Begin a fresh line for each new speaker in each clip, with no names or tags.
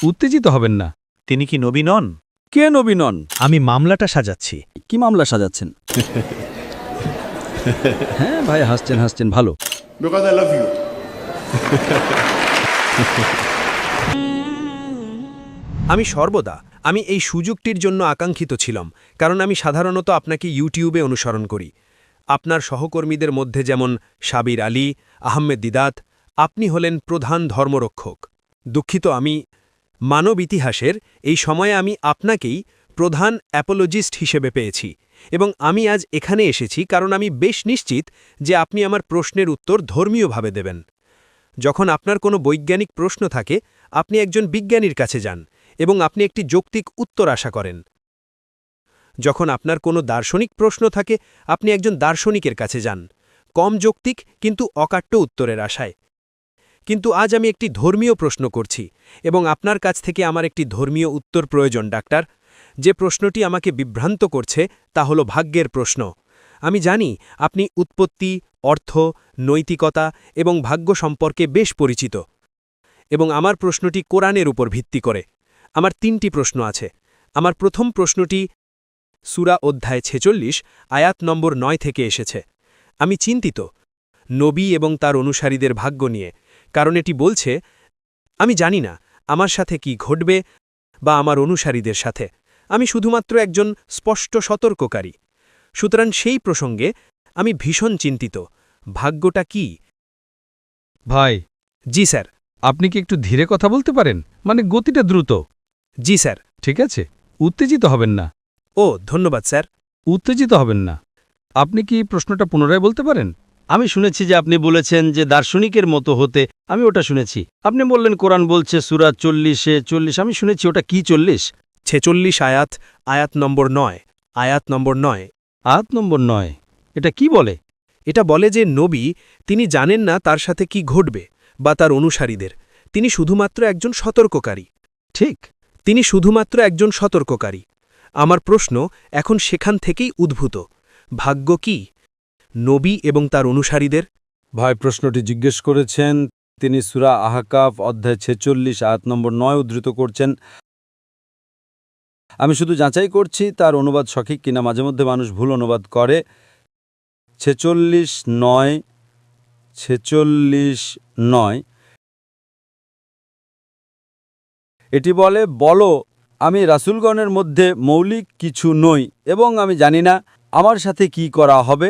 উত্তেজিত হবেন না।
তিনি কি নবী নন?
কে নবী নন?
আমি মামলাটা সাজাচ্ছি।
কি মামলা সাজাচ্ছেন? হ্যাঁ ভাই, হাসছেন হাসছেন, ভালো।
Because I love you.
আমি সর্বদা এই সুযোগটির জন্য আকাঙ্ক্ষিত ছিলাম, কারণ আমি সাধারণত আপনাকে ইউটিউবে অনুসরণ করি। আপনার সহকর্মীদের মধ্যে যেমন সাবির আলী, আহমেদ দিদাত, আপনি হলেন প্রধান ধর্মরক্ষক। দুঃখিত, আমি মানব ইতিহাসের এই সময়ে আমি আপনাকেই প্রধান অ্যাপোলজিস্ট হিসেবে পেয়েছি, এবং আমি আজ এখানে এসেছি কারণ আমি বেশ নিশ্চিত যে আপনি আমার প্রশ্নের উত্তর ধর্মীয়ভাবে দেবেন। যখন আপনার কোনো বৈজ্ঞানিক প্রশ্ন থাকে, আপনি একজন বিজ্ঞানীর কাছে যান এবং আপনি একটি যৌক্তিক উত্তর আশা করেন। যখন আপনার কোনো দার্শনিক প্রশ্ন থাকে, আপনি একজন দার্শনিকের কাছে যান, কম যৌক্তিক কিন্তু অকাট্য উত্তরের আশায়। কিন্তু আজ আমি একটি ধর্মীয় প্রশ্ন করছি, এবং আপনার কাছ থেকে আমার একটি ধর্মীয় উত্তর প্রয়োজন, ডাক্তার। যে প্রশ্নটি আমাকে বিভ্রান্ত করছে তা হল ভাগ্যের প্রশ্ন। আমি জানি আপনি উৎপত্তি, অর্থ, নৈতিকতা এবং ভাগ্য সম্পর্কে বেশ পরিচিত, এবং আমার প্রশ্নটি কোরআনের উপর ভিত্তি করে। আমার 3টি প্রশ্ন আছে। আমার প্রথম প্রশ্নটি সূরা অধ্যায় 46 আয়াত নম্বর 9 থেকে এসেছে। আমি চিন্তিত নবী এবং তার অনুসারীদের ভাগ্য নিয়ে, কারণ এটি বলছে, আমি জানি না আমার সাথে কি ঘটবে বা আমার অনুসারীদের সাথে। আমি শুধুমাত্র একজন স্পষ্ট সতর্ককারী। সুতরাং সেই প্রসঙ্গে আমি ভীষণ চিন্তিত। ভাগ্যটা কি?
ভাই,
জি স্যার।
আপনি কি একটু ধীরে কথা বলতে পারেন? মানে গতিটা দ্রুত।
জি স্যার।
ঠিক আছে, উত্তেজিত হবেন না।
ও ধন্যবাদ স্যার।
উত্তেজিত হবেন না। আপনি কি প্রশ্নটা পুনরায় বলতে পারেন?
আমি শুনেছি যে আপনি বলেছেন যে দার্শনিকের মতো হতে। আমি ওটা শুনেছি। আপনি বললেন কোরআন বলছে সূরা 40 আমি শুনেছি, ওটা কি 40?
46 আয়াত নম্বর 9। আয়াত নম্বর 9।
আয়াত নম্বর 9 এটা কি বলে?
এটা বলে যে নবী, তিনি জানেন না তার সাথে কি ঘটবে বা তার অনুসারীদের। তিনি শুধুমাত্র একজন সতর্ককারী।
ঠিক,
তিনি শুধুমাত্র একজন সতর্ককারী। আমার প্রশ্ন এখন সেখান থেকেই উদ্ভূত। ভাগ্য কি? নবী এবং তার অনুসারীদের?
ভাই প্রশ্নটি জিজ্ঞেস করেছেন, তিনি সূরা আহকাফ অধ্যায় 46 আয়াত নম্বর 9 উদ্ধৃত করছেন। আমি শুধু যাচাই করছি তার অনুবাদ সঠিক কিনা। মাঝে মধ্যে মানুষ ভুল অনুবাদ করে। 46:9 এটি বলে, বলো, আমি রাসূলগণের মধ্যে মৌলিক কিছু নই এবং আমি জানি না আমার সাথে কি করা হবে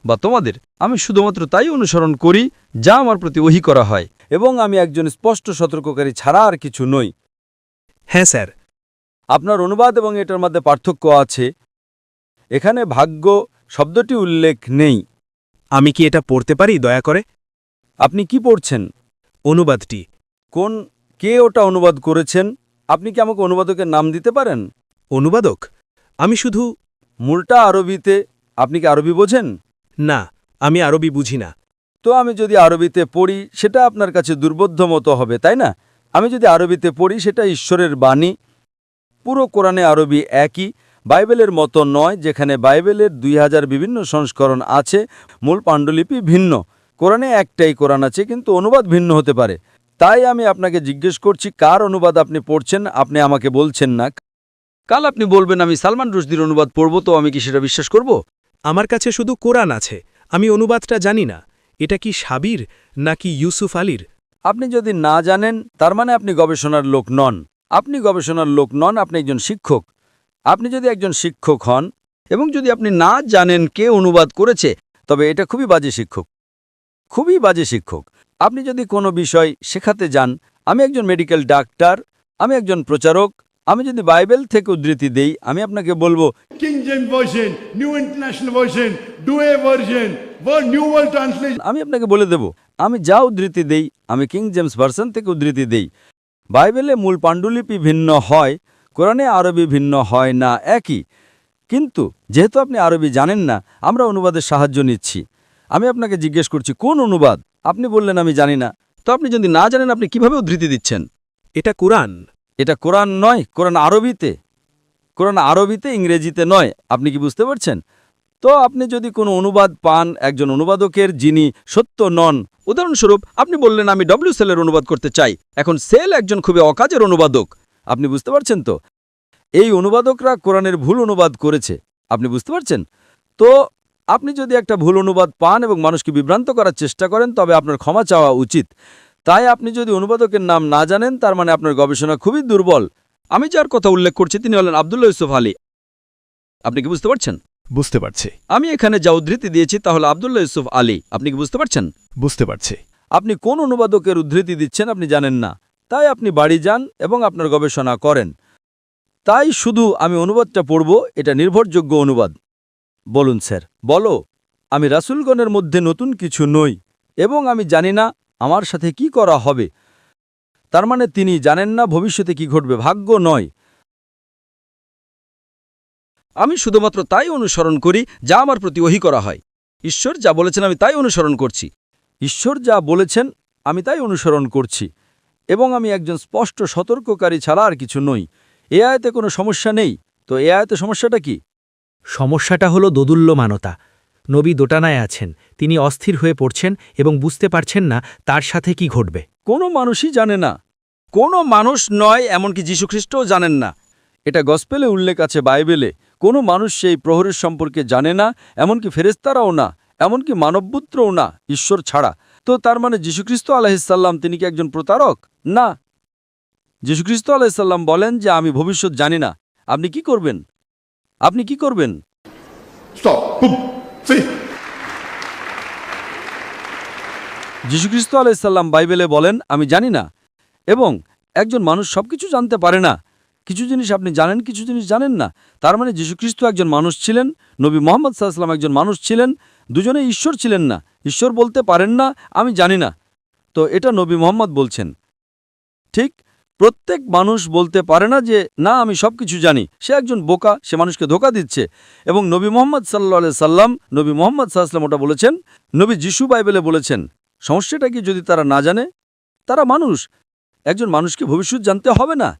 বা তোমাদের, আমি শুধুমাত্র তাই অনুসরণ করি যা আমার প্রতি ওহী করা হয়।
এবং আমি একজন স্পষ্ট সতর্ককারী ছাড়া আর কিছু নই।
হ্যাঁ স্যার।
আপনার অনুবাদ এবং এটার মধ্যে পার্থক্য আছে। এখানে ভাগ্য শব্দটি উল্লেখ নেই।
আমি কি এটা পড়তে পারি দয়া করে?
আপনি কি পড়ছেন?
অনুবাদটি।
কে ওটা অনুবাদ করেছেন? আপনি কি আমাকে অনুবাদকের নাম দিতে পারেন?
অনুবাদক? আমি শুধু
মূলটা আরবিতে। আপনি কি আরবি বোঝেন?
না, আমি আরবি বুঝি না।
তো আমি যদি আরবিতে পড়ি সেটা আপনার কাছে দুর্বোধ্য মতো হবে, তাই না? আমি যদি আরবিতে পড়ি সেটা ঈশ্বরের বাণী। পুরো কোরআনে আরবি একই, বাইবেলের মতো নয় যেখানে বাইবেলের 2000 বিভিন্ন সংস্করণ আছে, মূল পাণ্ডুলিপি ভিন্ন। কোরআনে একটাই কোরআন আছে, কিন্তু অনুবাদ ভিন্ন হতে পারে। তাই আমি আপনাকে জিজ্ঞেস করছি কার অনুবাদ আপনি পড়ছেন। আপনি আমাকে বলছেন না।
কাল আপনি বলবেন আমি সালমান রুশদির অনুবাদ পড়ব, তো আমি কি সেটা বিশ্বাস করব?
আমার কাছে শুধু কোরআন আছে, আমি অনুবাদটা জানি না। এটা কি সাবির নাকি ইউসুফ আলীর?
আপনি যদি না জানেন তার মানে আপনি গবেষণার লোক নন। আপনি গবেষণার লোক নন, আপনি একজন শিক্ষক। আপনি যদি একজন শিক্ষক হন
এবং যদি আপনি না জানেন কে অনুবাদ করেছে,
তবে এটা খুবই বাজে শিক্ষক, খুবই বাজে শিক্ষক। আপনি যদি কোনো বিষয় শেখাতে যান, আমি একজন মেডিকেল ডাক্তার, আমি একজন প্রচারক, আমি যদি বাইবেল থেকে উদ্ধৃতি দেই, আমি আপনাকে বলবো
King James Version, New International Version, Douay Version, New World Translation.
আমি আপনাকে বলে দেব আমি যা উদ্ধৃতি দেই আমি কিং জেমস ভার্সন থেকে উদ্ধৃতি দেই। বাইবেলে মূল পাণ্ডুলিপি ভিন্ন হয়, কোরআনে আরবি ভিন্ন হয় না, একই। কিন্তু যেহেতু আপনি আরবি জানেন না, আমরা অনুবাদের সাহায্য নিচ্ছি। আমি আপনাকে জিজ্ঞেস করছি কোন অনুবাদ? আপনি বললেন আমি জানি না।
তো আপনি যদি না জানেন আপনি কিভাবে উদ্ধৃতি দিচ্ছেন?
এটা কোরআন।
এটা কোরআন নয়, কোরআন আরবিতে। কোরআন আরবিতে, ইংরেজিতে নয়। আপনি কি বুঝতে পারছেন? তো আপনি যদি কোনো অনুবাদ পান একজন অনুবাদকের যিনি সত্য নন,
উদাহরণস্বরূপ আপনি বললেন আমি সেলের অনুবাদ করতে চাই, এখন সেল একজন খুবই অকাজের অনুবাদক।
আপনি বুঝতে পারছেন তো? এই অনুবাদকরা কোরআনের ভুল অনুবাদ করেছে, আপনি বুঝতে পারছেন তো? আপনি যদি একটা ভুল অনুবাদ পান এবং মানুষকে বিভ্রান্ত করার চেষ্টা করেন তবে আপনার ক্ষমা চাওয়া উচিত। তাই আপনি যদি অনুবাদকের নাম না জানেন তার মানে আপনার গবেষণা খুবই দুর্বল।
আমি যার কথা উল্লেখ করছি তিনি হলেন আব্দুল্লাহ ইউসুফ আলী। আপনি কি বুঝতে পারছেন?
বুঝতে পারছি,
আমি এখানে যা উদ্ধৃতি দিয়েছি তা হলো আব্দুল্লাহ ইউসুফ আলী। আপনি কি বুঝতে পারছেন?
বুঝতে পারছি।
আপনি কোন অনুবাদকের উদ্ধৃতি দিচ্ছেন আপনি জানেন না, তাই আপনি বাড়ি যান এবং আপনার গবেষণা করেন। তাই শুধু আমি অনুবাদটা পড়ব, এটা নির্ভরযোগ্য অনুবাদ। বলুন স্যার। বলো, আমি রাসূলগণের মধ্যে নতুন কিছু নই এবং আমি জানি না আমার সাথে কি করা হবে। তার মানে তিনি জানেন না ভবিষ্যতে কি ঘটবে, ভাগ্য নয়।
আমি শুধুমাত্র তাই অনুসরণ করি যা আমার প্রতি ওহী করা হয়। ঈশ্বর যা বলেছেন আমি তাই অনুসরণ করছি।
ঈশ্বর যা বলেছেন আমি তাই অনুসরণ করছি এবং আমি একজন স্পষ্ট সতর্ককারী ছাড়া আর কিছু নই। এ আয়াতে কোনো সমস্যা নেই, তো এ আয়াতে সমস্যাটা কি?
সমস্যাটা হলো দোদুল্যমানতা। নবী দোটানায় আছেন, তিনি অস্থির হয়ে পড়ছেন এবং বুঝতে পারছেন না তার সাথে কি ঘটবে।
কোনো মানুষই জানে না।
কোনো মানুষ নয়, এমনকি যীশুখ্রিস্টও জানেন না।
এটা গসপেলে উল্লেখ আছে, বাইবেলে। কোনো মানুষ সেই প্রহরের সম্পর্কে জানে না, এমনকি ফেরেশতারাও না, এমনকি মানবপুত্রও না, ঈশ্বর ছাড়া। তো তার মানে যীশুখ্রিস্ট আলাইহিসসালাম তিনি কি একজন প্রতারক? না। যীশুখ্রিস্ট আলাইহিসসালাম বলেন যে আমি ভবিষ্যৎ জানি না। আপনি কি করবেন? আপনি কি করবেন?
Stop. Boom. See?
যীশুখ্রিস্ট আলাইহিসসালাম বাইবেলে বলেন আমি জানি না। এবং একজন মানুষ সবকিছু জানতে পারে না। কিছু জিনিস আপনি জানেন, কিছু জিনিস জানেন না। তার মানে যীশুখ্রিস্ট একজন মানুষ ছিলেন, নবী মুহাম্মদ সাল্লাল্লাহু আলাইহি ওয়াসাল্লাম একজন মানুষ ছিলেন, দুজনেই ঈশ্বর ছিলেন না। ঈশ্বর বলতে পারেন না আমি জানি না। তো এটা নবী মুহাম্মদ বলছেন। ঠিক, প্রত্যেক মানুষ বলতে পারে না যে না আমি সবকিছু জানি। সে একজন বোকা, সে মানুষকে ধোঁকা দিচ্ছে। এবং নবী মুহাম্মদ সাল্লাল্লাহু আলাইহি সাল্লাম, নবী মুহাম্মদ সাল্লাল্লাহু আলাইহি ওয়াসাল্লাম ওটা বলেছেন, নবী যিশু বাইবেলে বলেছেন। সমস্যাটা কি যদি তারা না জানে? তারা মানুষ। একজন মানুষকে ভবিষ্যৎ জানতে হবে না।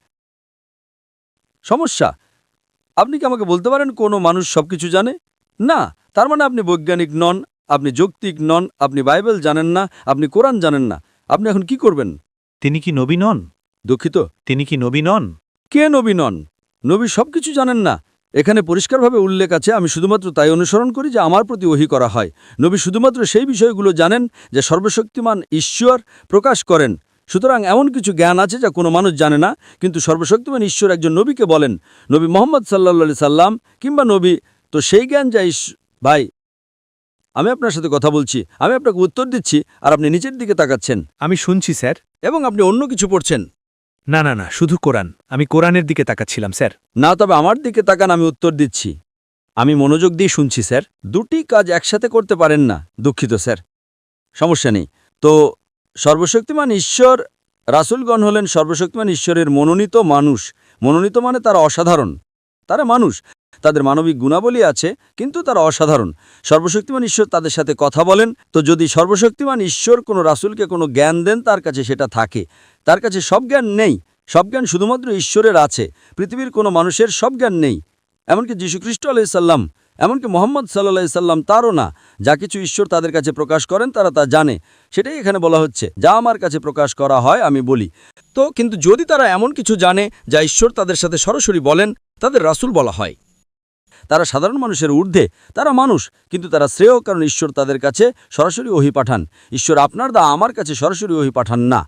সমস্যা, আপনি কি আমাকে বলতে পারেন কোনো মানুষ সবকিছু জানে? না। তার মানে আপনি বৈজ্ঞানিক নন, আপনি যৌক্তিক নন, আপনি বাইবেল জানেন না, আপনি কোরআন জানেন না। আপনি এখন কি করবেন?
তিনি কি নবী নন?
দুঃখিত,
তিনি কি নবী নন?
কে নবী নন? নবী সবকিছু জানেন না। এখানে পরিষ্কারভাবে উল্লেখ আছে আমি শুধুমাত্র তাই অনুসরণ করি যে আমার প্রতি ওহী করা হয়। নবী শুধুমাত্র সেই বিষয়গুলো জানেন যে সর্বশক্তিমান ঈশ্বর প্রকাশ করেন। সুতরাং এমন কিছু জ্ঞান আছে যা কোনো মানুষ জানে না, কিন্তু সর্বশক্তিমান ঈশ্বর একজন নবীকে বলেন, নবী মুহাম্মদ সাল্লাল্লাহু আলাইহি সাল্লাম কিংবা নবী, তো সেই জ্ঞান যা ভাই, আমি আপনার সাথে কথা বলছি, আমি আপনাকে উত্তর দিচ্ছি আর আপনি নিচের দিকে তাকাচ্ছেন
আমি শুনছি স্যার।
এবং আপনি অন্য কিছু পড়ছেন।
না না না, শুধু কোরআন। আমি কোরআনের দিকে তাকাচ্ছিলাম স্যার।
না, তবে আমার দিকে তাকান, আমি উত্তর দিচ্ছি। আমি মনোযোগ দিয়ে শুনছি স্যার। দুটি কাজ একসাথে করতে পারেন না। দুঃখিত স্যার, সমস্যা নেই। তো সর্বশক্তিমান ঈশ্বর, রাসূলগণ হলেন সর্বশক্তিমান ঈশ্বরের মনোনীত মানুষ। মনোনীত মানে তারা অসাধারণ, তারা মানুষ, তাদের মানবিক গুণাবলী আছে, কিন্তু তারা অসাধারণ। সর্বশক্তিমান ঈশ্বর তাদের সাথে কথা বলেন। তো যদি সর্বশক্তিমান ঈশ্বর কোনো রাসূলকে কোনো জ্ঞান দেন তার কাছে সেটা থাকে। তার কাছে সব জ্ঞান নেই, সব জ্ঞান শুধুমাত্র ঈশ্বরের আছে। পৃথিবীর কোনো মানুষের সব জ্ঞান নেই, এমনকি যীশুখ্রিস্ট আলাইহিস সালাম, এমনকি মুহাম্মদ সাল্লাল্লাহু আলাইহি সাল্লাম তারও না। যা কিছু ঈশ্বর তাদের কাছে প্রকাশ করেন তারা তা জানে। সেটাই এখানে বলা হচ্ছে, যা আমার কাছে প্রকাশ করা হয় আমি বলি।
তো কিন্তু যদি তারা এমন কিছু জানে যা ঈশ্বর তাদের সাথে সরাসরি বলেন, তাদের রাসূল বলা হয়।
তারা সাধারণ মানুষের ঊর্ধ্বে, তারা মানুষ, কিন্তু তারা শ্রেয়, কারণ ঈশ্বর তাদের কাছে সরাসরি ওহী পাঠান। ঈশ্বর আপনার আমার কাছে সরাসরি ওহী পাঠান না।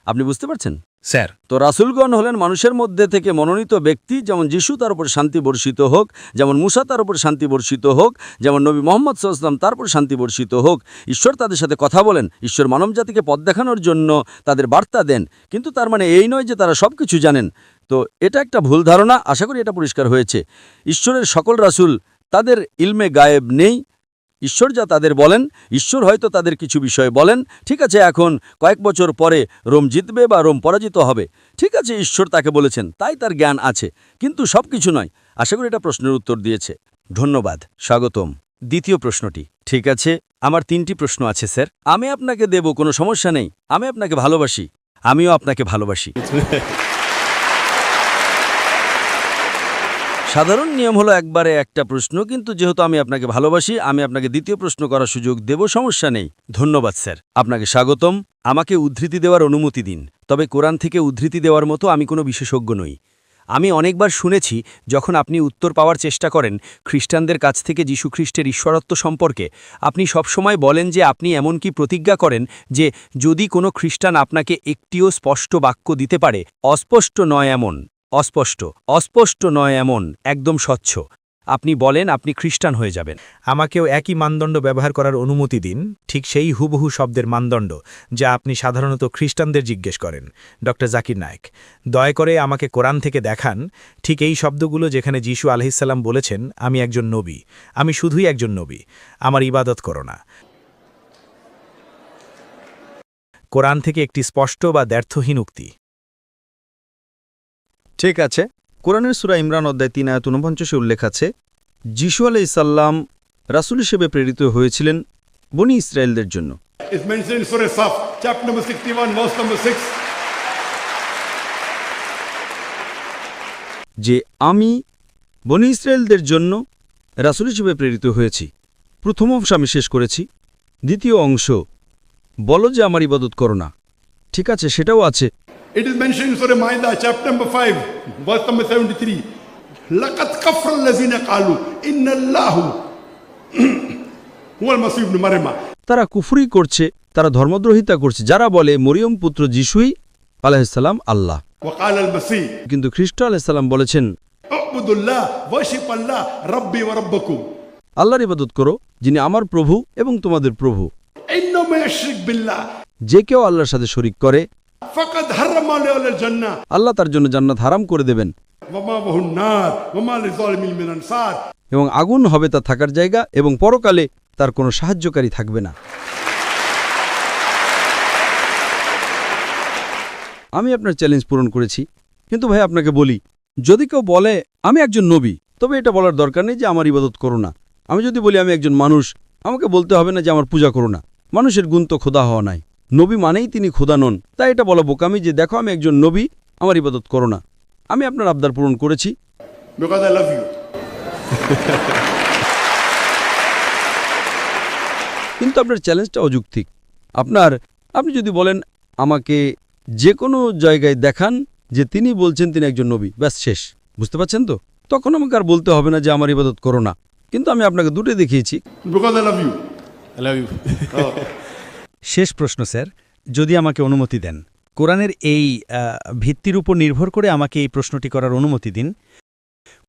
আপনি বুঝতে পারছেন
স্যার?
তো রাসূলগণ হলেন মানুষের মধ্যে থেকে মনোনীত ব্যক্তি। যেমন যিশু তার উপর শান্তি বর্ষিত হোক, যেমন মুসা তার উপর শান্তি বর্ষিত হোক, যেমন নবী মুহাম্মদ সাল্লাল্লাহু আলাইহি ওয়াসাল্লাম তার উপর শান্তি বর্ষিত হোক। ঈশ্বর তাদের সাথে কথা বলেন, ঈশ্বর মানবজাতিকে পথ দেখানোর জন্য তাদের বার্তা দেন। কিন্তু তার মানে এই নয় যে তারা সবকিছু জানেন। তো এটা একটা ভুল ধারণা। আশা করি এটা পরিষ্কার হয়েছে। ঈশ্বরের সকল রাসূল তাদের ইলমে গায়েব নেই। ঈশ্বর যা তাদের বলেন, ঈশ্বর হয়তো তাদের কিছু বিষয় বলেন। ঠিক আছে, এখন কয়েক বছর পরে রোম জিতবে বা রোম পরাজিত হবে। ঠিক আছে, ঈশ্বর তাকে বলেছেন, তাই তার জ্ঞান আছে, কিন্তু সব কিছু নয়। আশা করি এটা প্রশ্নের উত্তর দিয়েছে। ধন্যবাদ, স্বাগতম। দ্বিতীয় প্রশ্নটি। ঠিক আছে, আমার 3টি প্রশ্ন আছে স্যার। আমি আপনাকে দেব, কোনো সমস্যা নেই। আমি আপনাকে ভালোবাসি, আমিও আপনাকে ভালোবাসি। সাধারণ নিয়ম হলো একবারে একটা প্রশ্ন, কিন্তু যেহেতু আমি আপনাকে ভালোবাসি আমি আপনাকে দ্বিতীয় প্রশ্ন করার সুযোগ দেব, সমস্যা নেই। ধন্যবাদ স্যার, আপনাকে স্বাগতম। আমাকে উদ্ধৃতি দেওয়ার অনুমতি দিন, তবে কোরআন থেকে উদ্ধৃতি দেওয়ার মতো আমি কোনো বিশেষজ্ঞ নই। আমি অনেকবার শুনেছি যখন আপনি উত্তর পাওয়ার চেষ্টা করেন খ্রিস্টানদের কাছ থেকে যীশুখ্রিস্টের ঈশ্বরত্ব সম্পর্কে, আপনি সবসময় বলেন যে আপনি এমনকি প্রতিজ্ঞা করেন যে যদি কোনো খ্রিস্টান আপনাকে একটিও স্পষ্ট বাক্য দিতে পারে, অস্পষ্ট নয় এমন, অস্পষ্ট নয় এমন, একদম স্বচ্ছ, আপনি বলেন আপনি খ্রিস্টান হয়ে যাবেন।
আমাকেও একই মানদণ্ড ব্যবহার করার অনুমতি দিন, ঠিক সেই হুবহু শব্দের মানদণ্ড যা আপনি সাধারণত খ্রিস্টানদের জিজ্ঞেস করেন। ড জাকির নায়েক, দয়া করে আমাকে কোরআন থেকে দেখান ঠিক এই শব্দগুলো যেখানে যীশু আলাইহিসসালাম বলেছেন আমি একজন নবী, আমি শুধুই একজন নবী, আমার ইবাদত করো না। কোরআন থেকে একটি স্পষ্ট বা দ্ব্যর্থহীন উক্তি।
ঠিক আছে, কোরআনের সূরা ইমরান অধ্যায় 3 আয়াত 49 উল্লেখ আছে, যিশু আলাইহিসসালাম রাসূল হিসেবে প্রেরিত হয়েছিলেন বনি ইসরায়েলদের জন্য।
It's mentioned in Surah Saf, chapter number 61, verse number 6.
যে আমি বনি ইসরায়েলদের জন্য রাসূল হিসেবে প্রেরিত হয়েছি। প্রথম অংশ আমি শেষ করেছি, দ্বিতীয় অংশ বলো যে আমার ইবাদত করো না। ঠিক আছে, সেটাও আছে।
It is mentioned in Surah Ma'idah, chapter number 5, verse number 73. لَقَدْ كَفَرَ الَّذِينَ قَالُوا إِنَّ اللَّهُ هُوَ الْمَسِيحُ ابْنُ مريم.
তারা কুফরি করছে, তারা ধর্মদ্রোহিতা করছে, যারা বলে মরিয়ম পুত্র যিশুই আলাইহিসসালাম আল্লাহ।
وقال المسيح
কিন্তু খ্রিস্ট আলাইহিসসালাম বলেছেন
اعبدوا الله worship الله ربي وربكم.
আল্লাহর ইবাদত করো যিনি আমার প্রভু এবং তোমাদের প্রভু।
إنه من يشرك بالله
যে কেউ আল্লাহর সাথে শরীক করে
فقد حرم عليه الجنة
আল্লাহ তার জন্য জান্নাত হারাম করে দেবেন
ومأواه النار وما للظالمين من أنصار.
এবং আগুন হবে তার থাকার জায়গা এবং পরকালে তার কোনো সাহায্যকারী থাকবে না। আমি আপনার চ্যালেঞ্জ পূরণ করেছি, কিন্তু ভাই আপনাকে বলি, যদি কেউ বলে আমি একজন নবী, তবে এটা বলার দরকার নেই যে আমার ইবাদত করো না। আমি যদি বলি আমি একজন মানুষ, আমাকে বলতে হবে না যে আমার পূজা করো না। মানুষের গুণ তো খোদা হওয়া নাই, নবী মানেই তিনি খোদা নন। তাই এটা বলা বোকামি যে দেখো আমি একজন নবী, আমার ইবাদত করো না। আমি আপনার আবদার পূরণ করেছি।
Because I love you.
কিন্তু আপনার চ্যালেঞ্জটা অযৌক্তিক। আপনি যদি বলেন আমাকে যে কোনো জায়গায় দেখান যে তিনি বলছেন তিনি একজন নবী, ব্যাস শেষ। বুঝতে পারছেন তো? তখন আমাকে আর বলতে হবে না যে আমার ইবাদত করো না। কিন্তু আমি আপনাকে দুটোই দেখিয়েছি।
Because I love you.
I love you.
শেষ প্রশ্ন স্যার, যদি আমাকে অনুমতি দেন, কোরআনের এই ভিত্তির উপর নির্ভর করে আমাকে এই প্রশ্নটি করার অনুমতি দিন।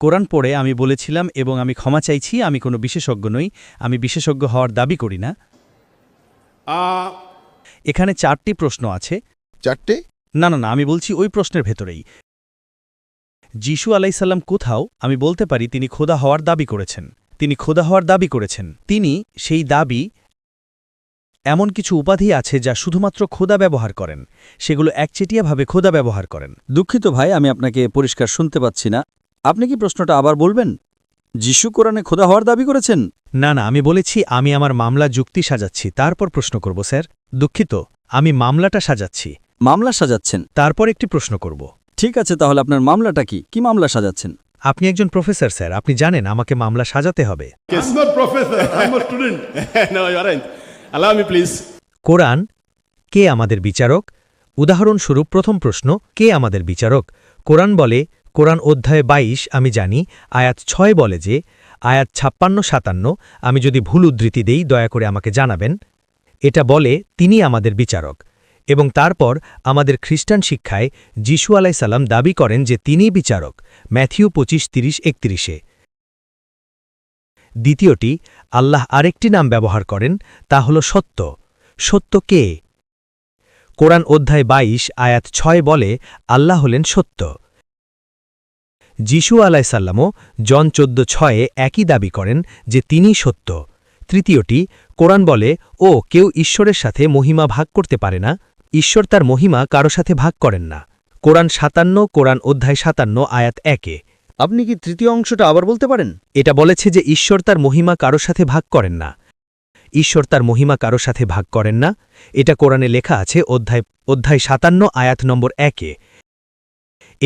কোরআন পড়ে আমি বলেছিলাম এবং আমি ক্ষমা চাইছি আমি কোনো বিশেষজ্ঞ নই, আমি বিশেষজ্ঞ হওয়ার দাবি করি না। এখানে 4টি প্রশ্ন আছে।
4টে?
না, আমি বলছি ওই প্রশ্নের ভেতরেই। যিশু আলাইসাল্লাম কোথাও আমি বলতে পারি তিনি খোদা হওয়ার দাবি করেছেন। তিনি সেই দাবি, এমন কিছু উপাধি আছে যা শুধুমাত্র খোদা ব্যবহার করেন, সেগুলো একচেটিয়াভাবে খোদা ব্যবহার করেন।
দুঃখিত ভাই, আমি আপনাকে পরিষ্কার শুনতে পাচ্ছি না। আপনি কি প্রশ্নটা আবার বলবেন? যিশু কোরআনে খোদা হওয়ার দাবি করেছেন?
না, আমি বলেছি আমি আমার মামলা যুক্তি সাজাচ্ছি, তারপর প্রশ্ন করব স্যার। দুঃখিত, আমি মামলাটা সাজাচ্ছি।
মামলা সাজাচ্ছেন?
তারপর একটি প্রশ্ন করব।
ঠিক আছে, তাহলে আপনার মামলাটা কি মামলা সাজাচ্ছেন?
আপনি একজন প্রফেসর স্যার, আপনি জানেন আমাকে মামলা সাজাতে হবে।
I'm not professor, I'm a student.
No, you aren't. Allow me, please.
কোরআন কে আমাদের বিচারক? উদাহরণস্বরূপ প্রথম প্রশ্ন, কে আমাদের বিচারক? কোরআন বলে, কোরআন অধ্যায় 22 আমি জানি, আয়াত 6 বলে যে, আয়াত 56-57 আমি যদি ভুল উদ্ধৃতি দেই দয়া করে আমাকে জানাবেন। এটা বলে তিনি আমাদের বিচারক। এবং তারপর আমাদের খ্রিস্টান শিক্ষায় যিশু আলাইসাল্লাম দাবি করেন যে তিনিই বিচারক, ম্যাথিউ 25:30-31। দ্বিতীয়টি, আল্লাহ আরেকটি নাম ব্যবহার করেন, তা হল সত্য। সত্য কে? কোরআন অধ্যায় 22 আয়াত 6 বলে আল্লাহ হলেন সত্য। যিশু আলাইসাল্লামও জন 14:6 একই দাবি করেন যে তিনি সত্য। তৃতীয়টি, কোরআন বলে কেউ ঈশ্বরের সাথে মহিমা ভাগ করতে পারে না, ঈশ্বর তার মহিমা কারো সাথে ভাগ করেন না। কোরআন 57, কোরআন অধ্যায় 57 আয়াত 1।
আপনি কি তৃতীয় অংশটা আবার বলতে পারেন?
এটা বলেছে যে ঈশ্বর তার মহিমা কারো সাথে ভাগ করেন না। ঈশ্বর তার মহিমা কারো সাথে ভাগ করেন না, এটা কোরআনে লেখা আছে অধ্যায় 57 আয়াত নম্বর 1।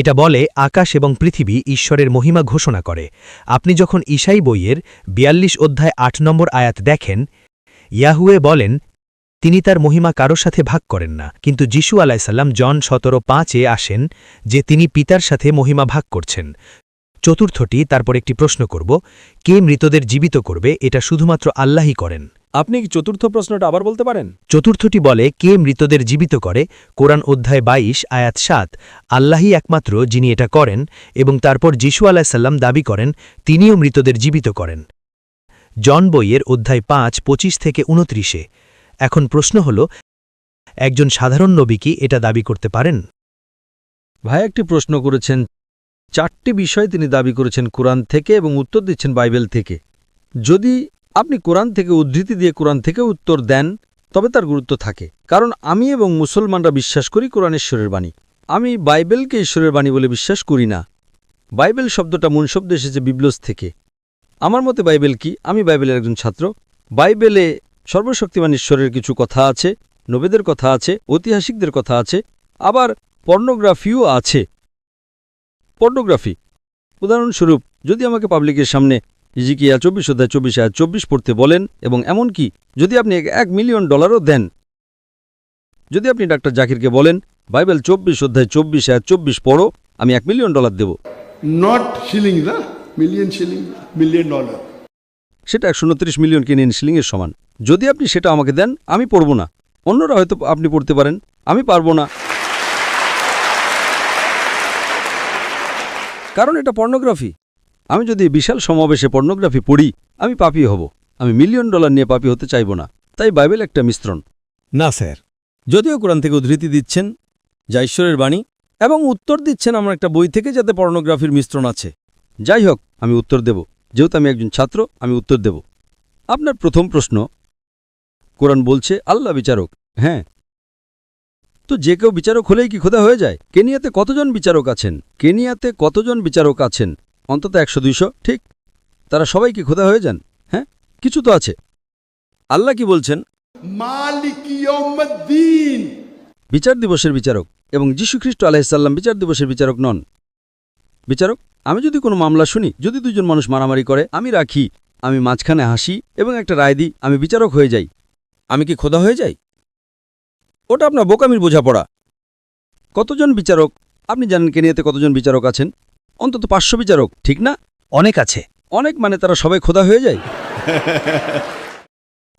এটা বলে আকাশ এবং পৃথিবী ঈশ্বরের মহিমা ঘোষণা করে। আপনি যখন ঈশাই বইয়ের ৪২ অধ্যায় ৮ নম্বর আয়াত দেখেন, ইয়াহুয়ে বলেন তিনি তার মহিমা কারো সাথে ভাগ করেন না, কিন্তু যিশু আলাইসাল্লাম জন ১৭:৫-এ আসেন যে তিনি পিতার সাথে মহিমা ভাগ করছেন। চতুর্থটি, তারপর একটি প্রশ্ন করব, কে মৃতদের জীবিত করবে? এটা শুধুমাত্র আল্লাহই করেন।
আপনি কি চতুর্থ প্রশ্নটা আবার বলতে পারেন?
চতুর্থটি বলে কে মৃতদের জীবিত করে? কোরআন অধ্যায় ২২ আয়াত ৭, আল্লাহই একমাত্র যিনি এটা করেন, এবং তারপর যিশু আলাইসাল্লাম দাবি করেন তিনিও মৃতদের জীবিত করেন। জন বইয়ের অধ্যায় ৫, ২৫ থেকে ২৯-এ। এখন প্রশ্ন হল, একজন সাধারণ নবী কি এটা দাবি করতে পারেন?
ভাই একটি প্রশ্ন করেছেন, 4টি বিষয় তিনি দাবি করেছেন কোরআন থেকে এবং উত্তর দিচ্ছেন বাইবেল থেকে। যদি আপনি কোরআন থেকে উদ্ধৃতি দিয়ে কোরআন থেকে উত্তর দেন তবে তার গুরুত্ব থাকে, কারণ আমি এবং মুসলমানরা বিশ্বাস করি কোরআন ঈশ্বরের বাণী। আমি বাইবেলকে ঈশ্বরের বাণী বলে বিশ্বাস করি না। বাইবেল শব্দটা মূল শব্দ এসেছে বিবলস থেকে। আমার মতে বাইবেল কি? আমি বাইবেলের একজন ছাত্র। বাইবেলে সর্বশক্তিমান ঈশ্বরের কিছু কথা আছে, নবীদের কথা আছে, ঐতিহাসিকদের কথা আছে, আবার পর্নোগ্রাফিও আছে। পর্নোগ্রাফি উদাহরণস্বরূপ, যদি আমাকে পাবলিকের সামনে ইজিকিয়া ২৪ অধ্যায় ২৪ আয়াত ২৪ পড়তে বলেন, এবং এমনকি যদি আপনি $1 মিলিয়ন দেন, যদি আপনি ডাক্তার জাকিরকে বলেন বাইবেল ২৪ অধ্যায় ২৪ আয়াত ২৪ পড়ো, আমি $1 মিলিয়ন দেব,
Not shillings, huh? Million shilling, $1 million.
সেটা ১২৯ মিলিয়ন কেনিয়ান শিলিংয়ের সমান। যদি আপনি সেটা আমাকে দেন, আমি পড়ব না। অন্যরা হয়তো আপনি পড়তে পারেন, আমি পারব না, কারণ এটা পর্নোগ্রাফি। আমি যদি বিশাল সমাবেশে পর্নোগ্রাফি পড়ি, আমি পাপী হব। আমি $1 মিলিয়ন নিয়ে পাপী হতে চাইব না। তাই বাইবেল একটা মিশ্রণ।
না স্যার।
যদিও কোরআন থেকে উদ্ধৃতি দিচ্ছেন যা ঈশ্বরের বাণী, এবং উত্তর দিচ্ছেন আমার একটা বই থেকে যাতে পর্নোগ্রাফির মিশ্রণ আছে। যাই হোক, আমি উত্তর দেব। যেহেতু আমি একজন ছাত্র, আমি উত্তর দেব। আপনার প্রথম প্রশ্ন, কোরআন বলছে আল্লাহ বিচারক। হ্যাঁ, তো যে কেউ বিচারক হলেই কি খোদা হয়ে যায়? কেনিয়াতে কতজন বিচারক আছেন? কেনিয়াতে কতজন বিচারক আছেন? অন্তত ১০০-২০০, ঠিক? তারা সবাই কি খোদা হয়ে যান? হ্যাঁ, কিছু তো আছে। আল্লাহ কি বলছেন?
মালিকি ইয়াউমিদ্দিন।
বিচার দিবসের বিচারক, এবং যীশুখ্রিস্ট আলাইহিসসালাম বিচার দিবসের বিচারক নন। বিচারক, আমি যদি কোনো মামলা শুনি, যদি দুজন মানুষ মারামারি করে, আমি রাখি, আমি মাঝখানে হাসি এবং একটা রায় দিই, আমি বিচারক হয়ে যাই। আমি কি খোদা হয়ে যাই? ওটা আপনার বোকামির বোঝাপড়া। কতজন বিচারক? আপনি জানেন কেনিয়াতে কতজন বিচারক আছেন? অন্তত ৫০০ বিচারক, ঠিক না?
অনেক আছে।
অনেক মানে তারা সবাই খোদা হয়ে যায়?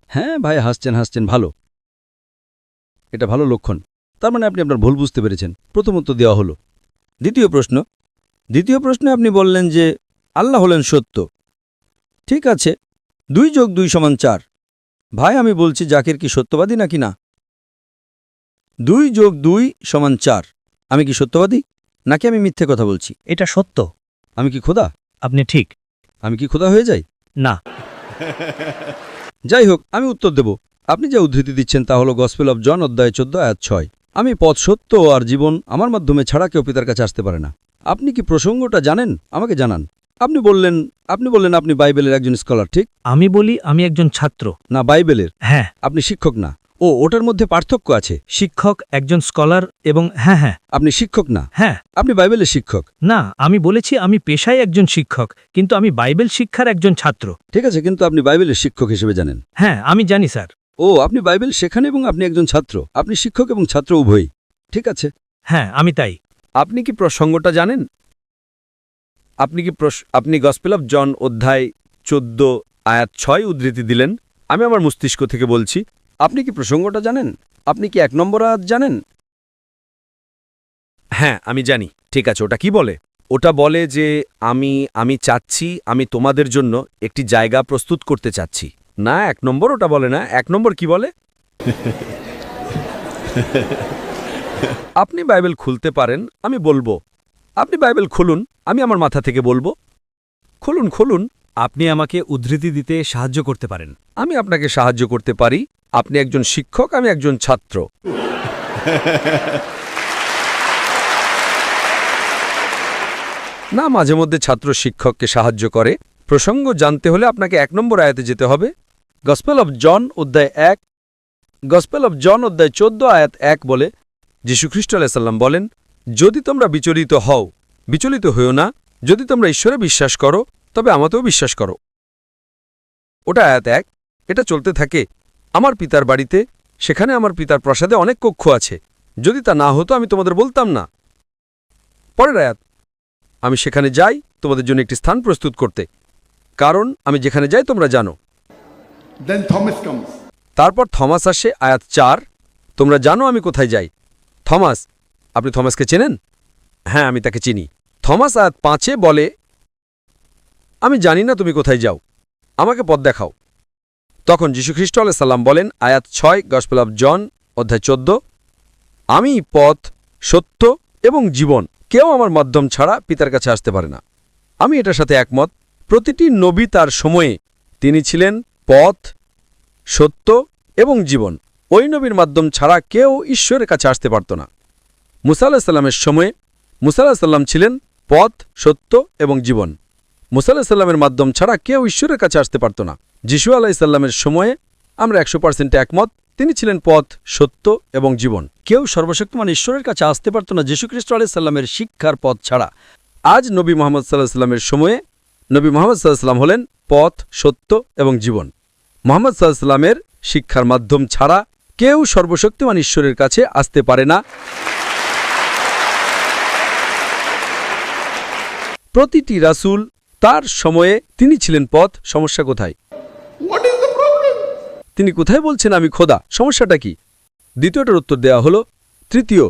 হ্যাঁ ভাই, হাসছেন, ভালো। এটা ভালো লক্ষণ। তার মানে আপনি আপনার ভুল বুঝতে পেরেছেন। প্রথম উত্তর দেওয়া হলো। দ্বিতীয় প্রশ্নে আপনি বললেন যে আল্লাহ হলেন সত্য। ঠিক আছে, 2 + 2 = 4। ভাই, আমি বলছি জাকির কি সত্যবাদী নাকি না? 2 + 2 = 4। আমি কি সত্যবাদী নাকি আমি মিথ্যে কথা বলছি?
এটা সত্য।
আমি কি খোদা?
আপনি ঠিক।
আমি কি খোদা হয়ে যাই?
না।
যাই হোক, আমি উত্তর দেব। আপনি যা উদ্ধৃতি দিচ্ছেন তা হল গসপেল অব জন অধ্যায় 14 আয়াত 6। আমি পথ, সত্য আর জীবন, আমার মাধ্যমে ছাড়া কেউ পিতার কাছে আসতে পারে না। আপনি কি প্রসঙ্গটা জানেন? আমাকে জানান। আপনি বললেন আপনি বাইবেলের একজন স্কলার, ঠিক?
আমি বলি আমি একজন ছাত্র।
না, বাইবেলের।
হ্যাঁ।
আপনি শিক্ষক না। ও, ওটার মধ্যে পার্থক্য আছে।
শিক্ষক, একজন স্কলার, এবং হ্যাঁ।
আপনি শিক্ষক না।
হ্যাঁ।
আপনি বাইবেলের শিক্ষক
না, আমি বলেছি আমি পেশায় একজন শিক্ষক, কিন্তু আমি বাইবেল শিক্ষার একজন ছাত্র।
ঠিক আছে, কিন্তু আপনি বাইবেলের শিক্ষক হিসেবে জানেন।
হ্যাঁ, আমি জানি স্যার।
ও, আপনি বাইবেল শেখান এবং আপনি একজন ছাত্র। আপনি শিক্ষক এবং ছাত্র উভয়ই। ঠিক আছে।
হ্যাঁ, আমি তাই।
আপনি কি প্রসঙ্গটা জানেন? আপনি গসপেল অব জন অধ্যায় 14 আয়াত 6 উদ্ধৃতি দিলেন। আমি আমার মস্তিষ্ক থেকে বলছি।
আপনি কি প্রসঙ্গটা জানেন? আপনি কি 1 নম্বর আয়াত জানেন?
হ্যাঁ, আমি জানি। ঠিক আছে, ওটা কি বলে? ওটা বলে যে আমি চাচ্ছি, আমি তোমাদের জন্য একটি জায়গা প্রস্তুত করতে চাচ্ছি। না, 1 নম্বর ওটা বলে না। 1 নম্বর কি বলে? আপনি বাইবেল খুলতে পারেন, আমি বলবো। আপনি বাইবেল খুলুন, আমি আমার মাথা থেকে বলবো। খুলুন।
আপনি আমাকে উদ্ধৃতি দিতে সাহায্য করতে পারেন।
আমি আপনাকে সাহায্য করতে পারি। আপনি একজন শিক্ষক, আমি একজন ছাত্র। না, মাঝে মধ্যে ছাত্র শিক্ষককে সাহায্য করে। প্রসঙ্গ জানতে হলে আপনাকে 1 নম্বর আয়াতে যেতে হবে।
গসপেল অব জন অধ্যায় 14 আয়াত 1 বলে,
যীশুখ্রিস্ট আলাইহিস সালাম বলেন,
যদি তোমরা বিচলিত হও, বিচলিত হইও না। যদি তোমরা ঈশ্বরে বিশ্বাস করো, তবে আমাতেও বিশ্বাস করো। ওটা আয়াত 1। এটা চলতে থাকে। আমার পিতার বাড়িতে, সেখানে আমার পিতার প্রাসাদে অনেক কক্ষ আছে। যদি তা না হতো আমি তোমাদের বলতাম না। পরের আয়াত, আমি সেখানে যাই তোমাদের জন্য একটি স্থান প্রস্তুত করতে, কারণ আমি যেখানে যাই তোমরা জানো।
Then Thomas comes.
তারপর থমাস আসে, আয়াত 4। তোমরা জানো আমি কোথায় যাই। থমাস, আপনি থমাসকে চেনেন? হ্যাঁ, আমি তাকে চিনি। থমাস আয়াত 5 বলে, আমি জানি না তুমি কোথায় যাও, আমাকে পথ দেখাও। তখন যীশুখ্রিস্ট আলাইহিস সালাম বলেন, আয়াত 6, গসপেল অফ জন অধ্যায় 14, আমি পথ, সত্য এবং জীবন, কেউ আমার মাধ্যম ছাড়া পিতার কাছে আসতে পারে না। আমি এটার সাথে একমত। প্রতিটি নবী তার সময়ে তিনি ছিলেন পথ, সত্য এবং জীবন। ওই নবীর মাধ্যম ছাড়া কেউ ঈশ্বরের কাছে আসতে পারত না। মুসা আলাইহিস সালামের সময়ে মুসা আলাইহিস সালাম ছিলেন পথ, সত্য এবং জীবন। মুসা আলাইহিস সালামের মাধ্যম ছাড়া কেউ ঈশ্বরের কাছে আসতে পারত না। যিশু আলাইহিস সালামের সময়ে আমরা 100% একমত, তিনি ছিলেন পথ, সত্য এবং জীবন।
কেউ সর্বশক্তিমান ঈশ্বরের কাছে আসতে পারত না যীশুখ্রিস্ট আলাইহিস সাল্লামের শিক্ষার পথ ছাড়া।
আজ নবী মুহাম্মদ সাল্লাল্লাহু আলাইহি সাল্লামের সময়ে নবী মুহাম্মদ সাল্লাল্লাহু আলাইহি সাল্লাম হলেন পথ, সত্য এবং জীবন। মুহাম্মদ সাল্লাল্লাহু আলাইহি সাল্লামের শিক্ষার মাধ্যম ছাড়া কেউ সর্বশক্তিমান ঈশ্বরের কাছে আসতে পারে না। প্রতিটি রাসূল তার সময়ে তিনি ছিলেন পথ। সমস্যা কোথায়?
What is the problem?
তিনি কোথায় বলছেন আমি খোদা? সমস্যাটা কি? দ্বিতীয়টার উত্তর দেওয়া হলো। তৃতীয়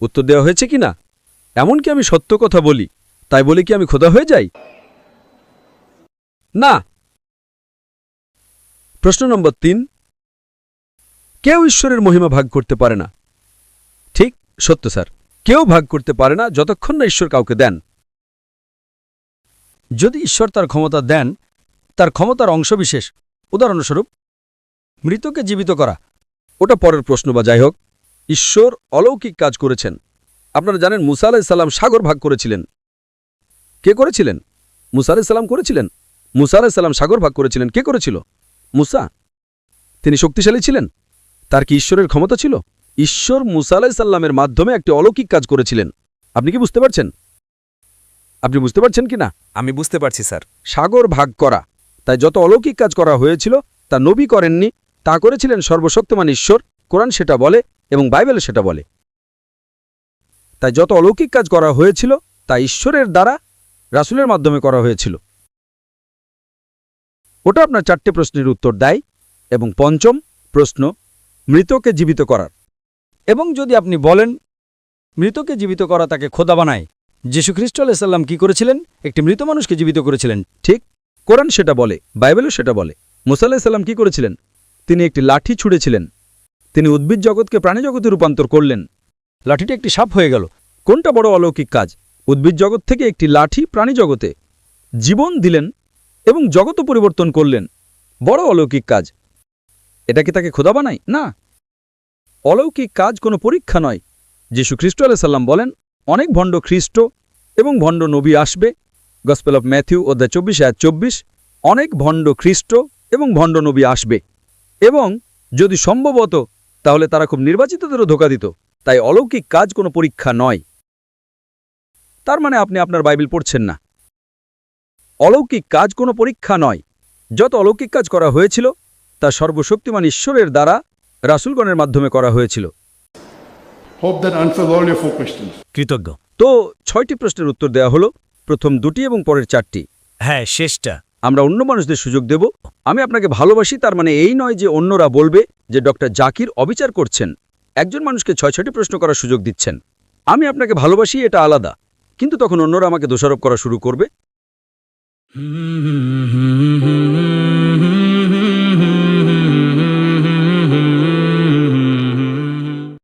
উত্তর দেওয়া হয়েছে কি না? এমনকি আমি সত্য কথা বলি, তাই বলে কি আমি খোদা হয়ে যাই? না। প্রশ্ন নম্বর 3, কেউ ঈশ্বরের মহিমা ভাগ করতে পারে না। ঠিক, সত্য স্যার। কেউ ভাগ করতে পারে না যতক্ষণ না ঈশ্বর কাউকে দেন।
যদি ঈশ্বর তার ক্ষমতা দেন, তার ক্ষমতার অংশবিশেষ, উদাহরণস্বরূপ মৃতকে জীবিত করা।
ওটা পরের প্রশ্ন, বা যাই হোক, ঈশ্বর অলৌকিক কাজ করেছেন। আপনারা জানেন মুসা আলাইহিস সালাম সাগর ভাগ করেছিলেন। কে করেছিলেন? মুসা আলাইহিস সালাম করেছিলেন। মুসা আলাইহিস সালাম সাগর ভাগ করেছিলেন। কে করেছিল? মুসা। তিনি শক্তিশালী ছিলেন? তার কি ঈশ্বরের ক্ষমতা ছিল? ঈশ্বর মুসা আলাইহিস সালামের মাধ্যমে একটি অলৌকিক কাজ করেছিলেন। আপনি কি বুঝতে পারছেন? আপনি বুঝতে পারছেন কি না?
আমি বুঝতে পারছি স্যার।
সাগর ভাগ করা। তাই যত অলৌকিক কাজ করা হয়েছিল তা নবী করেননি, তা করেছিলেন সর্বশক্তিমান ঈশ্বর। কোরআন সেটা বলে এবং বাইবেল সেটা বলে। তাই যত অলৌকিক কাজ করা হয়েছিল তা ঈশ্বরের দ্বারা রাসূলের মাধ্যমে করা হয়েছিল। ওটা আপনার 4টে প্রশ্নের উত্তর দেয়। এবং পঞ্চম প্রশ্ন, মৃতকে জীবিত করার।
এবং যদি আপনি বলেন মৃতকে জীবিত করা তাকে খোদা বানায়, যীশুখ্রিস্ট আলাইহিস সাল্লাম কি করেছিলেন? একটি মৃত মানুষকে জীবিত করেছিলেন।
ঠিক, কোরআন সেটা বলে, বাইবেলও সেটা বলে। মুসা আলাইহিস সালাম কি করেছিলেন? তিনি একটি লাঠি ছুঁড়েছিলেন। তিনি উদ্ভিদ জগৎকে প্রাণী জগতে রূপান্তর করলেন।
লাঠিটি একটি সাপ হয়ে গেল।
কোনটা বড় অলৌকিক কাজ? উদ্ভিদ জগৎ থেকে একটি লাঠি প্রাণী জগতে জীবন দিলেন এবং জগৎও পরিবর্তন করলেন। বড় অলৌকিক কাজ। এটা কি তাকে খোদা বানায়? না। অলৌকিক কাজ কোনো পরীক্ষা নয়। যীশুখ্রিস্ট আলাইহিস সালাম বলেন, অনেক ভণ্ড খ্রিস্ট এবং ভণ্ড নবী আসবে। গসপেল অফ ম্যাথিউ অধ্যায় 24 আয়াত 24, অনেক ভণ্ড খ্রিস্ট এবং ভণ্ড নবী আসবে, এবং যদি সম্ভবত তাহলে তারা খুব নির্বাচিতদেরও ধোঁকা দিত। তাই অলৌকিক কাজ কোনো পরীক্ষা নয়। তার মানে আপনি আপনার বাইবেল পড়ছেন না। অলৌকিক কাজ কোনো পরীক্ষা নয়। যত অলৌকিক কাজ করা হয়েছিল তা সর্বশক্তিমান ঈশ্বরের দ্বারা রাসূলগণের মাধ্যমে করা হয়েছিল।
Hope that answers all your 4 questions.
কৃতজ্ঞ।
তো 6টি প্রশ্নের উত্তর দেওয়া হলো, প্রথম 2টি এবং পরের 4টি।
হ্যাঁ, শেষটা।
আমরা অন্য মানুষদের সুযোগ দেব। আমি আপনাকে ভালোবাসি তার মানে এই নয় যে অন্যরা বলবে যে ডক্টর জাকির অবিচার করছেন। একজন মানুষকে 6টি প্রশ্ন করার সুযোগ দিচ্ছেন। আমি আপনাকে ভালোবাসি, এটা আলাদা, কিন্তু তখন অন্যরা আমাকে দোষারোপ করা শুরু করবে।